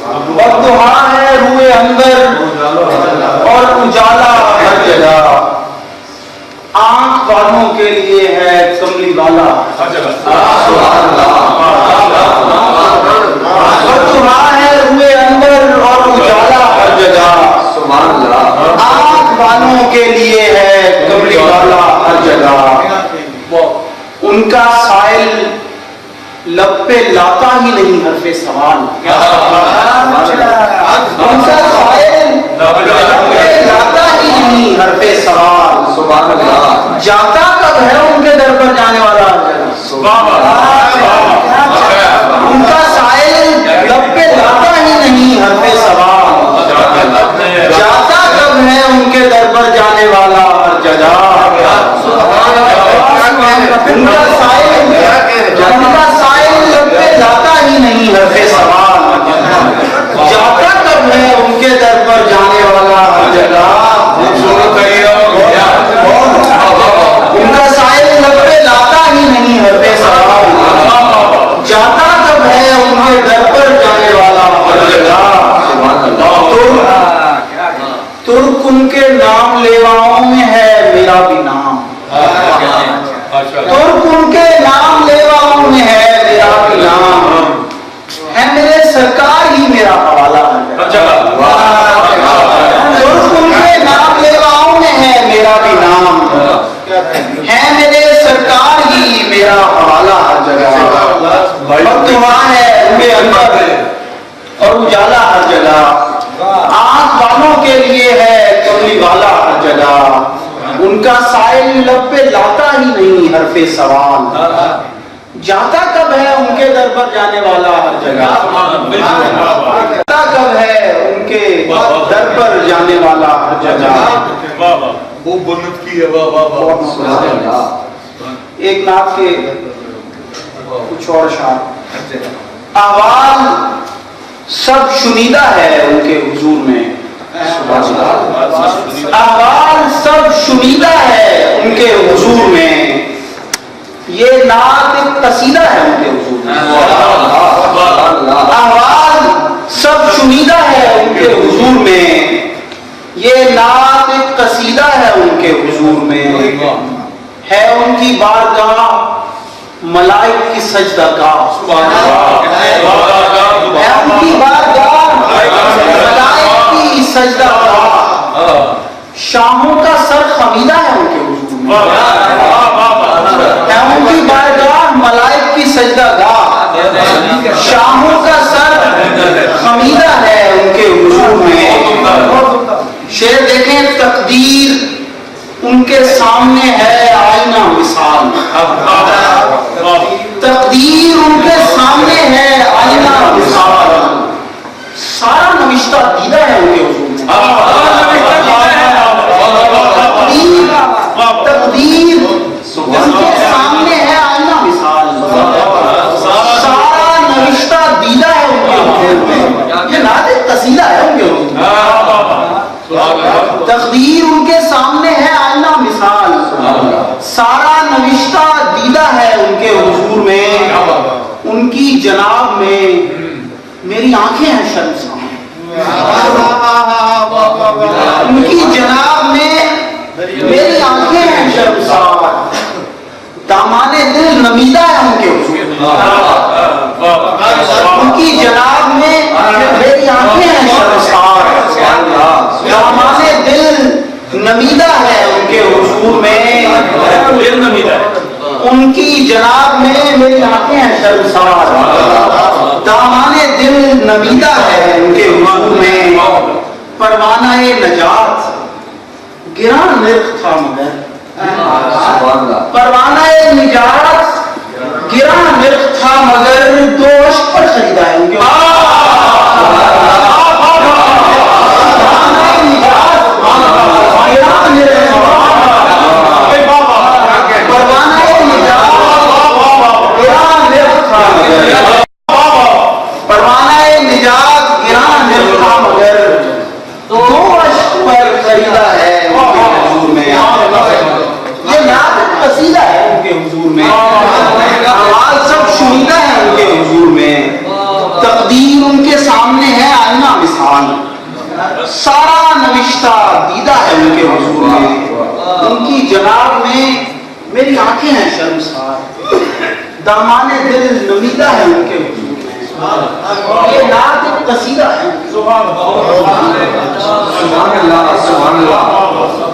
والضحیٰ ہے روئے اندر اور اجالا ہر جگہ، آنکھ والوں کے لیے ہے کملی والا ہر جگہ، والضحیٰ ہے روئے اندر اور اجالا ہر جگہ، آنکھ والوں کے لیے ہے کملی والا ہر جگہ، ان کا سائل لب پہ لاتا ہی نہیں حرف سوال، ان کا سائل لب پہ لاتا ہی نہیں حرف سوال، جاتا کب ہے ان کے در پر جانے والا ہر جگہ، ان کا سائل لب پہ لاتا ہی نہیں حرف سوال، جاتا کب ہے ان کے در پر جانے والا ہر جگہ، ان کا سائل لب پہ لاتا ہی نہیں حرف سوال، جاتا کب ہے ان کے در پر جانے والا ہر جگہ، ان کا سائل لب پہ لاتا ہی نہیں حرف سوال، جاتا کب ہے ان کے در پر جانے والا ہر جگہ، ترک ان کے نام لیواؤں میں ہے میرا بھی نام، ترک ان کے نام لیواؤں میں ہے میرا بھی نام، ہے میرے سرکار ہی میرا حوالہ ہر جگہ، ترک ان کے نام لیواؤں میں ہے میرا بھی نام، ہے میرے سرکار ہی میرا حوالہ ہر جگہ، والضحیٰ ہے روئے اندر اور اجالا ہر جگہ، آنکھ والوں کے لیے ہے کملی والا ہر جگہ، ان کا سائل لب پہ لاتا ہی نہیں حرف سوال، جاتا کب ہے ان کے در پر جانے والا ہر جگہ، جاتا کب ہے ان کے در پر جانے والا ہر جگہ، وہ بنت کی ہے، ایک نعت کے کچھ اور شعر، احوال سب شنیدہ ہے ان کے حضور میں، احوال سب شنیدہ ہے ان کے حضور میں، یہ نعت ایک قصیدہ ہے ان کے حضور میں، احوال سب شنیدہ ہے ان کے حضور میں، یہ نعت ایک قصیدہ ہے ان کے حضور میں، ہے ان کی بارگاہ ملائک کی سجدہ گاہ، ہے ان کی بارگاہ ملائک کی سجدہ گاہ، شاہوں کا سر خمیدہ ہے ان کے حضور میں، ہے ان کی بارگاہ ملائک کی سجدہ گاہ، شاہوں کا سر خمیدہ ہے ان کے حضور میں، شعر دیکھیں، تقدیر ان کے سامنے ہے آئینہ مثال، تقدیر ان کے سامنے ہے آئینہ مثال، سارا نوشتہ دیدہ ہے ان کے حضور میں، تقدیر ان کے سامنے ہے آئینہ مثال، سارا نوشتہ دیدہ ہے ان کے حضور میں، یہ نعت قصیدہ ہے ان کے حضور میں، تقدیر ان کے سامنے ہے آئینہ مثال، سارا نوشتہ دیدہ ہے ان کے حضور میں، ان کی جناب میں میری آنکھیں ہیں شرمسار، ان کی جناب میں میری آنکھیں ہیں شرمسار، دامان دل نمیدہ ہے ان کے حضور میں، ان کی جناب میں میری آنکھیں ہیں شرمسار، دامان دل نمیدہ ہے ان کے حضور میں، ان کی جناب میں میری آنکھیں ہیں شرمسار، دامان دل نمیدہ ہے ان کے حضور میں، پروانہ نجات گراں نرخ تھا مگر، پروانہ نجات گراں نرخ تھا مگر دو عشق پر خریدا ہے ان کے تقدیر ان کے سامنے ہے سارا نوشتہ دیدہ ہے ان کے حضور میں، ان کی جناب میں میری آنکھیں ہیں شرمسار، دامان دل نمیدہ ہے ان کے حضور میں، یہ نعت ایک قصیدہ ہے۔ سبحان اللہ، سبحان اللہ۔